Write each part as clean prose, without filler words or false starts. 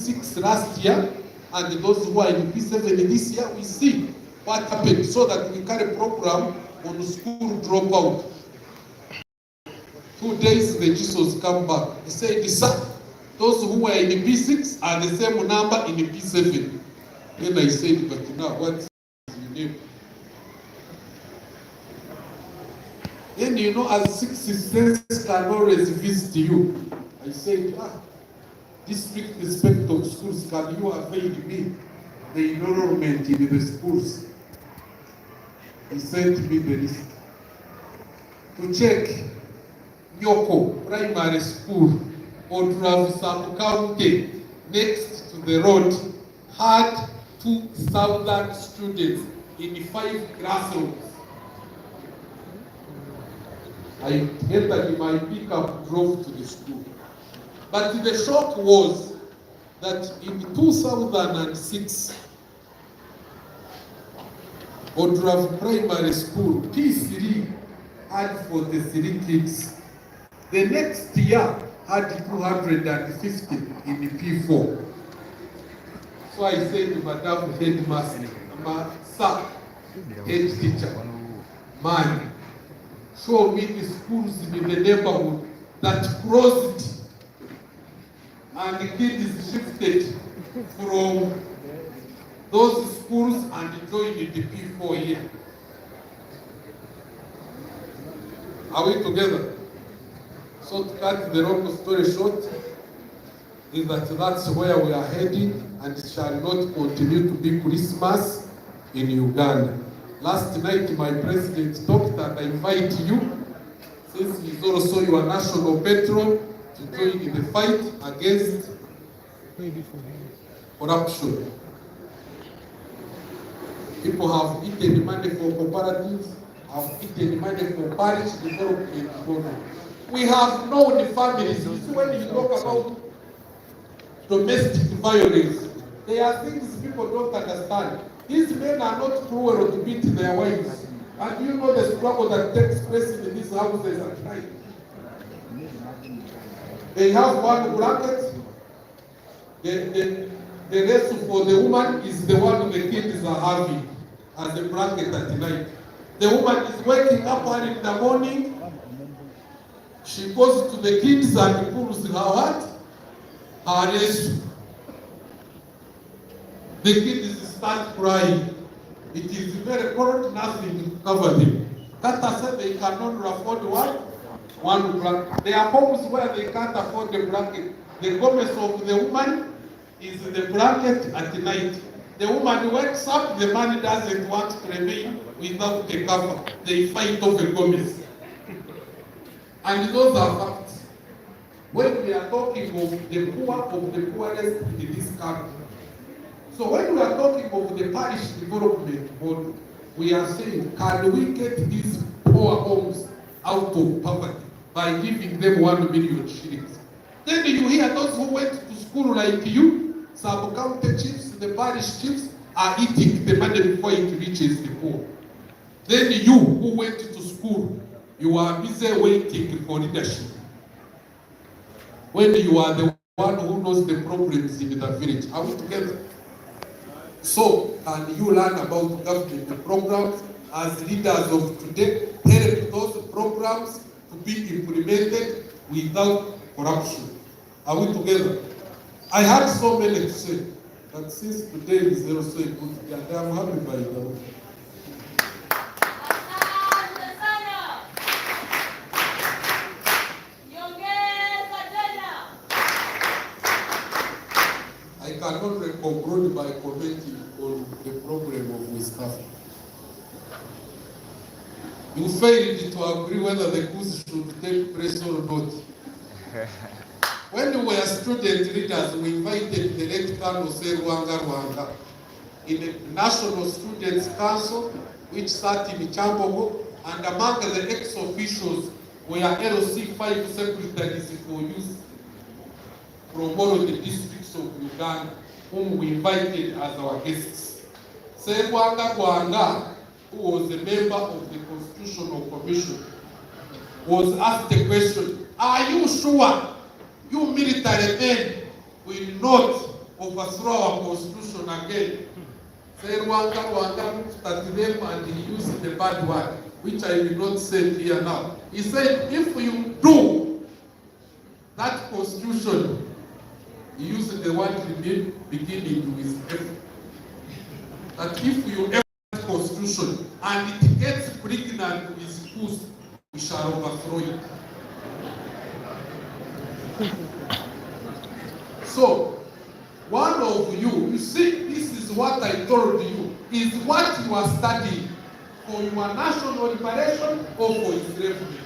P6 last year, and those who are in P7 this year, we see what happened so that we carry a program on school dropout. 2 days the Jesus come back. He said, sir, those who were in P6 are the same number in P7. Then I said, but now what's your name? Then you know, as 6 cents can always visit you. I said, district inspector of schools, can you avail me the enrollment in the schools? He sent me the list to check Nyoko Primary School or Travis County next to the road had 2,000 students in 5 classrooms. I entered in my pickup, drove to the school. But the shock was that in 2006, Odrav Primary School, P3 had 43 kids. The next year had 250 in P4. So I said to Madam Headmaster, sir, head teacher, man, show me the schools in the neighborhood that closed and the kids shifted from those schools and joined the P4 here. Are we together? So to cut the long story short, is that that's where we are heading, and it shall not continue to be Christmas in Uganda. Last night my president talked, and I invite you, since he's also your national patron, to join in the fight against corruption. People have eaten money for cooperatives, have eaten money for parish development. We have known the families. When you talk about domestic violence, there are things people don't understand. These men are not cruel to beat their wives. And you know the struggle that takes place in these houses at night. They have one blanket. The rest for the woman is the one the kids are having as a blanket at night. The woman is waking up early in the morning. She goes to the kids and pulls her what? Her rescue. The kids start crying. It is very cold, nothing to cover them. Kata said they cannot afford what? One blanket. There are homes where they can't afford the blanket. The garments of the woman is the blanket at night. The woman wakes up, the man doesn't want to remain without the cover. They fight over garments. And those are facts. When we are talking of the poor of the poorest in this country. So when we are talking of the parish development board, we are saying, can we get these poor homes out of poverty by giving them 1 million shillings? Then you hear those who went to school like you, sub-county chiefs, the parish chiefs, are eating the money before it reaches the poor. Then you who went to school, you are busy waiting for leadership. When you are the one who knows the problems in the village. Are we together? So, can you learn about government programs as leaders of today, help those programs to be implemented without corruption? Are we together? I had so many to say, but since today is also a good day, I'm happy by the way. I cannot conclude by commenting on the problem of West Africa. You failed to agree whether the course should take place or not. When we were student leaders, we invited the late Colonel Rwanga in the National Students' Council, which sat in Chambogo, and among the ex-officials were LC 5 secretaries for youth from all of the districts of Uganda, whom we invited as our guests. Rwanga, who was a member of the Constitutional Commission, was asked the question, are you sure you military men will not overthrow our constitution again. Say Rwanda, that name, and he used the bad word, which I will not say here now. He said, if you do that constitution, he used the word beginning with F. That if you ever that constitution and it gets pregnant with whose, we shall overthrow it. So, one of you see, this is what I told you, is what you are studying for your national liberation or for enslavement.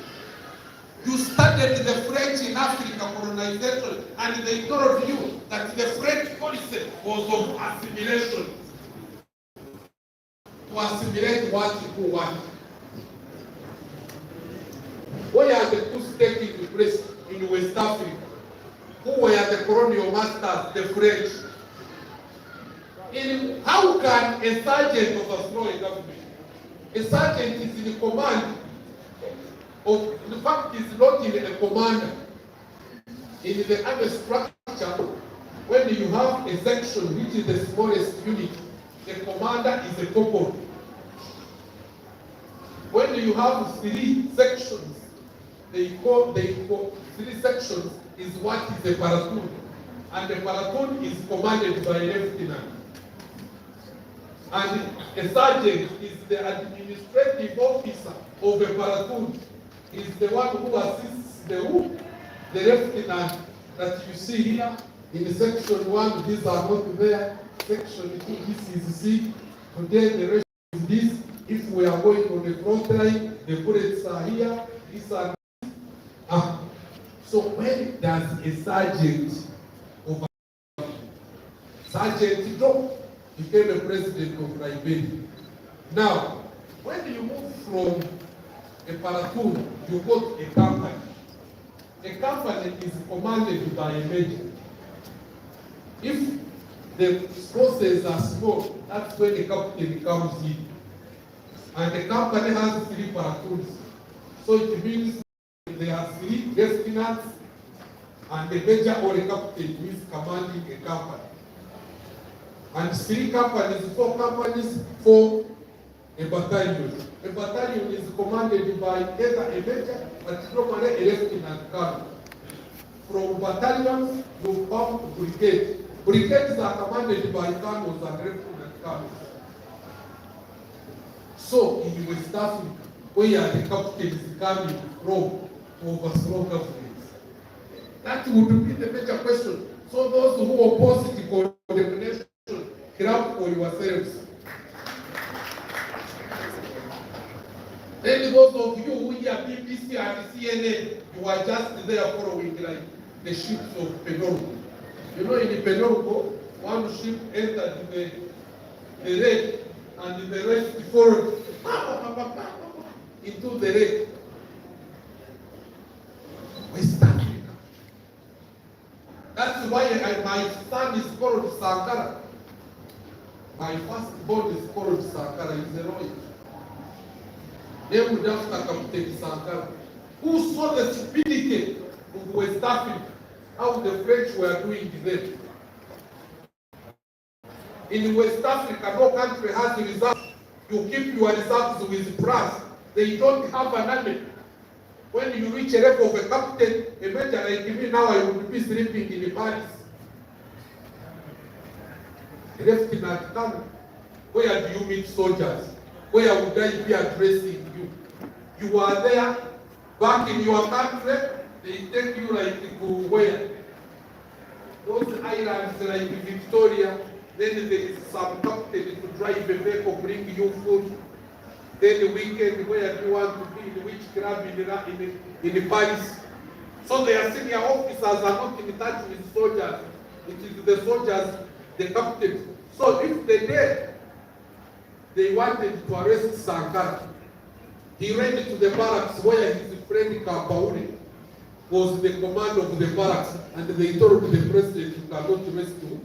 You studied the French in Africa colonization, and they told you that the French policy was of assimilation. To assimilate what you want. Where are the coups taking place in West Africa? Who were the colonial masters, the French? How can a sergeant overthrow a government? A sergeant is in command of, in fact, is not in a commander. In the army structure, when you have a section which is the smallest unit, the commander is a corporal. When you have 3 sections, they call 3 sections is what is a platoon. And the platoon is commanded by a lieutenant. And a sergeant is the administrative officer of a platoon. He is the one who assists the lieutenant that you see here in section 1. These are not there. Section 2, this is C. Today the rest is this. If we are going on the front line, the bullets are here. These are so when does a sergeant over Sergeant Doe became a president of Liberia? Now, when you move from a platoon, you go to a company. A company is commanded by a major. If the forces are small, that's when the captain comes in. And the company has 3 platoons. So it means there are 3 lieutenants and the major or a captain who is commanding a company. And 3 companies, 4 companies for a battalion. A battalion is commanded by either a major, but normally a lieutenant colonel. From battalions, you come to brigade. Brigades are commanded by colonels and lieutenant colonels. So in West Africa, where the captains coming from to overthrow governments? That would be the major question. So those who oppose the condemnation, grab for yourselves. Then those of you who hear BBC and CNN, you are just there following like the ships of Penorgo. You know, in the Penorgo, one ship entered the wreck, and the rest followed into the wreck. West Africa. That's why my son is called Sankara. My firstborn is called Sankara. He's a lawyer. Named after Captain Sankara, who saw the stupidity of West Africa, how the French were doing them. In West Africa, no country has reserves. You keep your reserves with brass. They don't have an army. When you reach a level of a captain, a major like me now, I would be sleeping in Paris. Lieutenant Colonel, where do you meet soldiers? Where would I be addressing you? You are there, back in your country, they take you like to where? Those islands like Victoria, then there is some captain to drive a vehicle, bring you food. Then the weekend, where do you want to be? In which club in Paris? So their senior officers are not in touch with soldiers. It is the soldiers, the captains. So if they wanted to arrest Sankara, he ran to the barracks where his friend KAMPALA was the commander of the barracks, and they told the president, you cannot rescue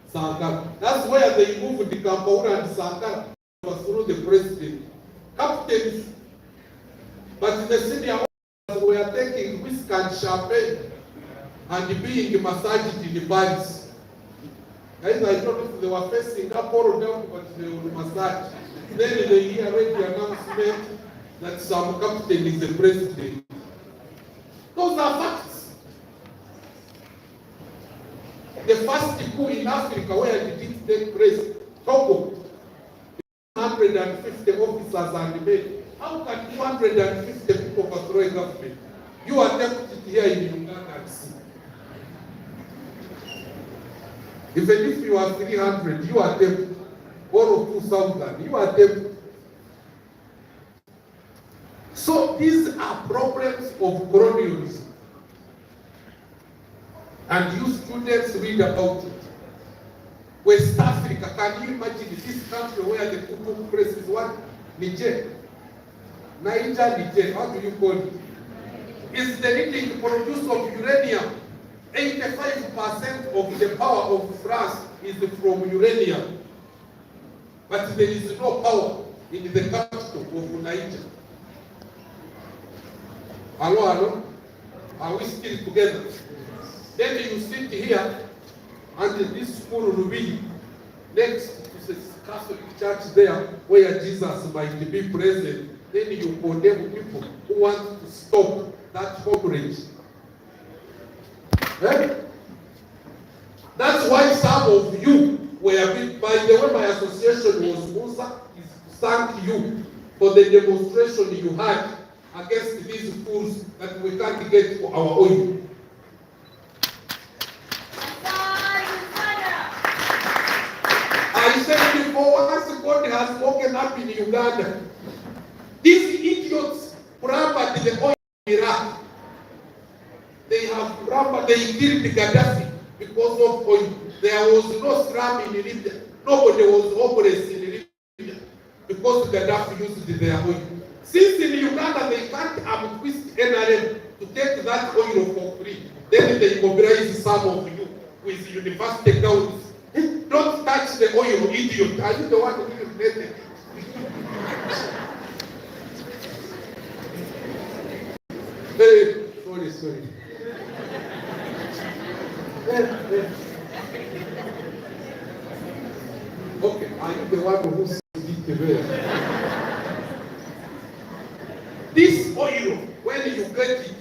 Sankara. That's where they moved the KAMPALA and Sankara through the president. Captains, but the senior officers were taking whiskey and champagne and being massaged in Paris. Guys, I don't know if they were facing up or down, but they were massage. Then they hear radio announcement that some captain is the president. Those are facts. The first coup in Africa, where did it take place? Togo. 150 officers and men. How can 250 people overthrow a government? You are deputy here in Uganda and see. Even if you are 300, you are deputy. Or 2,000, you are deputy. So these are problems of colonialism. And you students read about it. West Africa, can you imagine this country where the Kuku press is what? Niger. Niger, how do you call it? Is the leading producer of uranium. 85% of the power of France is from uranium. But there is no power in the capital of Niger. Hello? Are we still together? Then you sit here and this school will be next to the Catholic church there where Jesus might be present. Then you condemn people who want to stop that coverage. Eh? That's why some of you were, by the way, my association was UNSA, is to thank you for the demonstration you had against these fools that we can't get for our oil. I said before, once God has woken up in Uganda, these idiots rammed the oil in Iraq. They killed Gaddafi because of oil. There was no slum in Libya. Nobody was homeless in Libya because Gaddafi used their oil. Since in Uganda they can't twist NRM to take that oil for free, then they mobilize some of you with university gowns. Don't touch the oil, idiot. Are you the one who created it? Sorry. Okay, are you the one who said it? This oil, when you get it,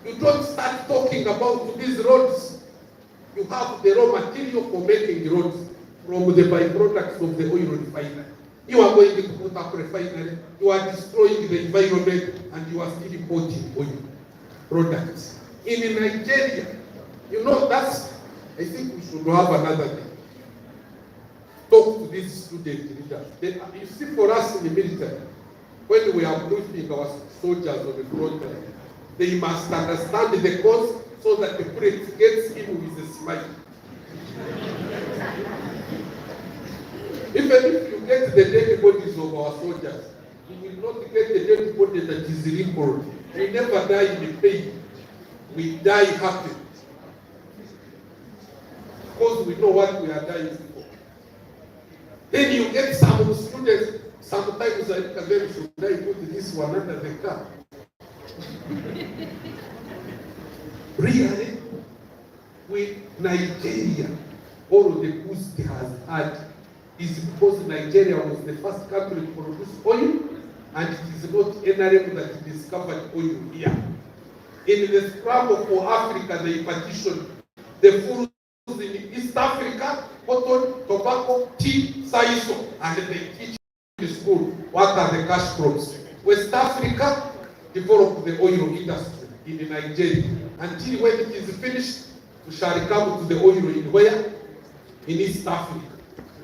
you don't start talking about these roads. You have the raw material for making the roads from the byproducts of the oil refinery. You are going to put up refinery, you are destroying the environment, and you are still importing oil products. In Nigeria, you know, I think we should have another day. Talk to these student leaders. You see, for us in the military, when we are briefing our soldiers on the front line, they must understand the cause so that the bullet gets in with a smile. Even if you get the dead bodies of our soldiers, you will not get the dead body that is wrinkled. We never die in pain. We die happy. Because we know what we are dying for. Then you get some students, sometimes I look at them, should I put this one under the car? Really? With Nigeria, all of the boost has had is because Nigeria was the first country to produce oil, and it is not NRM that discovered oil here. In the scramble for Africa, they partitioned the foods in East Africa, cotton, tobacco, tea, saiso, and they teach in school what are the cash crops. West Africa developed the oil industry in Nigeria. Until when it is finished, we shall come to the oil in where? In East Africa.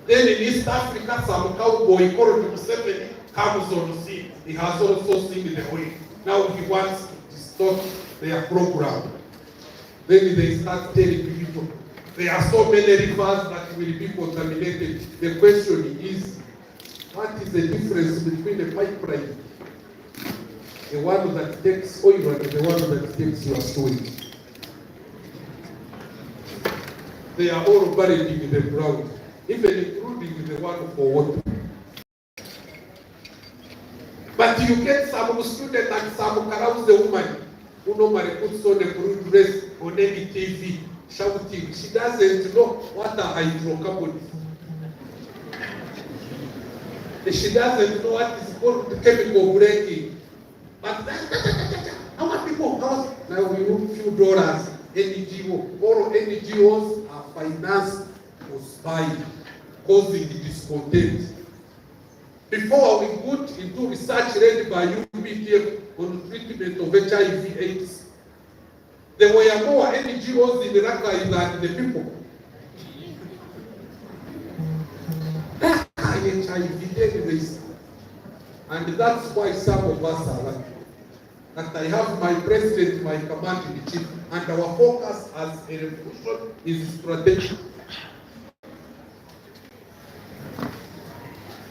Then in East Africa, some cowboy called Museveni comes on the scene. He has also seen the oil. Now he wants to stop their program. Then they start telling people, there are so many rivers that will be contaminated. The question is, what is the difference between the pipeline? The one that takes oil and the one that takes your soil. They are all buried in the ground, even including the one for water. But you get some student and some carousel woman who normally puts on a blue dress on any TV shouting. She doesn't know what are hydrocarbons. She doesn't know what is called chemical breaking. But our people now we need few dollars. NGO, all NGOs are financed for spying, causing discontent. Before we put into research led by UPDF on treatment of HIV/AIDS, there were more NGOs in the Rakhine than the people. HIV anyways. And that's why some of us are lucky. That I have my president, my commanding chief, and our focus as a revolution is strategic.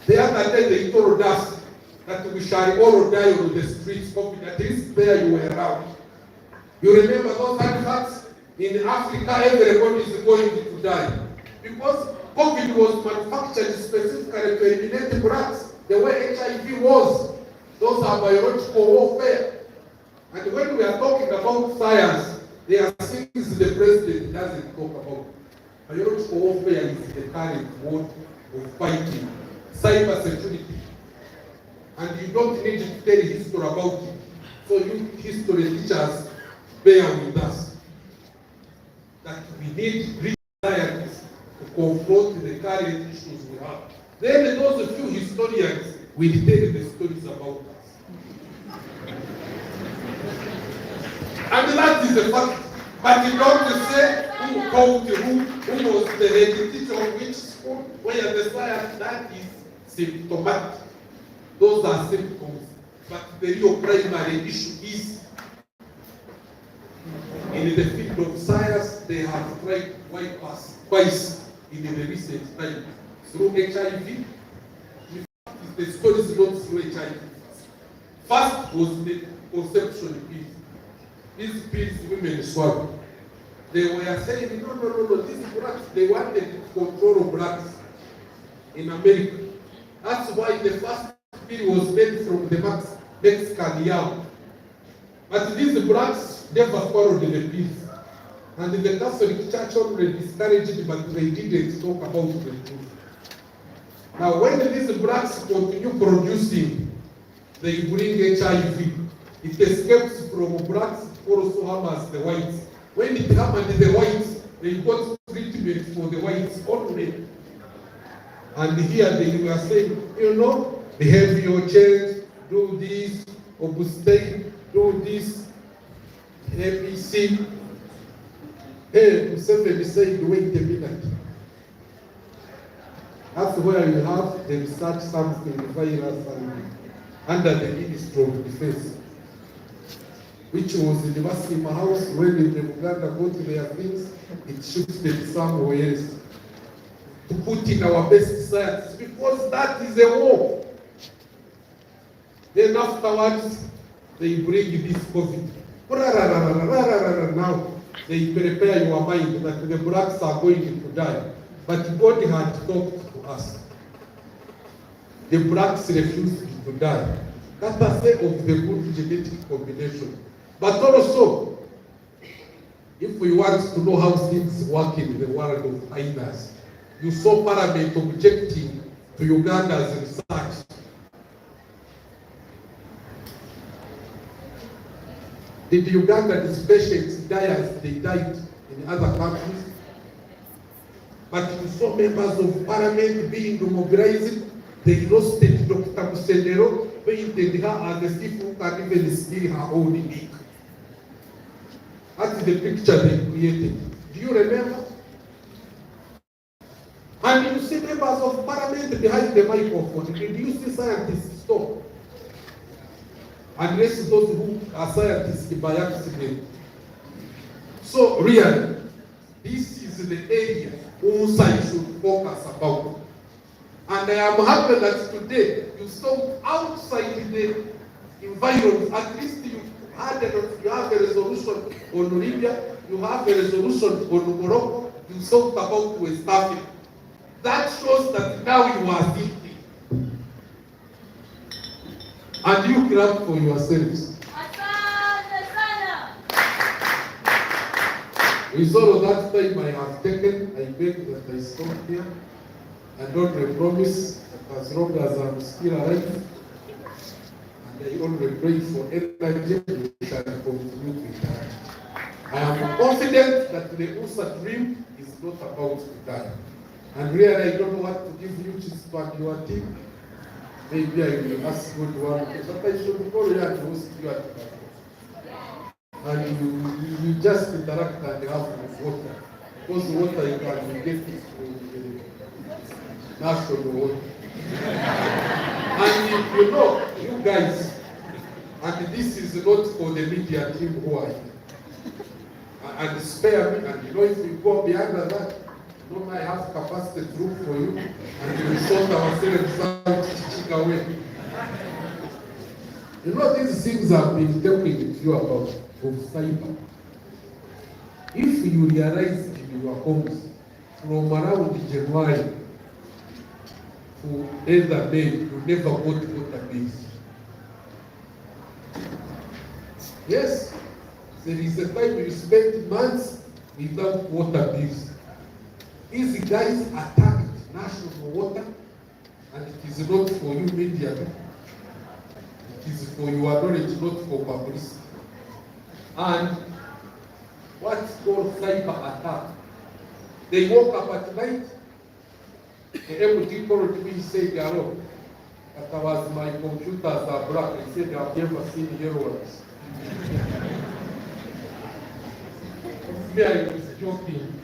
The other day they told us that we shall all die on the streets. At least there you were around. You remember those adverts? In Africa, everybody is going to die. Because COVID was manufactured specifically to eliminate blacks. The way HIV was, those are biological warfare. And when we are talking about science, there are things the president doesn't talk about. Biological warfare is the current mode of fighting. Cyber security. And you don't need to tell history about it. So you history teachers bear with us. That we need real scientists to confront the current issues we have. Then those few historians will tell the stories about us. And that is a fact. But you don't say who called who was the head teacher of which school, where the science that is symptomatic. Those are symptoms. But the real primary issue is in the field of science, they have tried to wipe us twice in the recent time. Through HIV, the story is not through HIV. First was the conception pills. These pills women swallow. They were saying, no, these blacks, they wanted to control blacks in America. That's why the first pill was made from the Mexican yam. But these blacks never followed the pills. And the Catholic Church already discouraged it, but they didn't talk about the truth. Now, when these blacks continue producing, they bring HIV. It escapes from blacks, also harms the whites. When it happened to the whites, they got treatment for the whites only. And here they were saying, behavior change, do this, abstain, do this, ABC. Hey, Museveni said, wait a minute. That's where you have the research something, the virus, and under the Ministry of Defense, which was in the Masima House. When the Uganda got their things, it shifted somewhere else to put in our best science, because that is a war. Then afterwards, they bring this COVID. Now, they prepare your mind that the blacks are going to die. But God had talked to us. The blacks refused to die. That's a say of the good genetic combination. But also, if we want to know how things work in the world of hyenas, you saw Parliament objecting to Uganda's research. Did Uganda's patients die as they died in other countries? But you saw members of Parliament being mobilized. They roasted Dr. Musenero, painted her as a thief who can even steal her own dick. That's the picture they created. Do you remember? And you see members of Parliament behind the microphone. Did you see scientists stop? Unless those who are scientists by accident. So really, this is the area UNSA should focus about. And I am happy that today you saw outside the environment. At least you have a resolution on Libya, you have a resolution on Morocco, you talked about West Africa. That shows that now you are thinking. And you clap for yourselves. With all of that time I have taken, I beg that I stop here and only promise that as long as I'm still alive, and I only pray for energy, we shall continue to die. I am confident that the UNSA dream is not about to die. And really, I don't know what to give you, just for your team. Maybe I will ask God one, but I should call you and host you at the and you just interact and have water. Because water you can get it from national water. And you know, you guys, and this is not for the media team who are here. And spare me, and you know, if we go behind that, you know, I have capacity to look for you, and we sort ourselves out away. You know, these things I've been talking to you about, of cyber. If you realize in your homes, from around January to either May, you never got water bills. Yes, there is a time you spend months without water bills. These guys attacked national water, and it is not for you media. It is for your knowledge, not for publicity. And what's called cyber attack? They woke up at night, the MD called me and said, hello, that was my computers are black. I said, I've never seen yellow ones. Me, I was joking.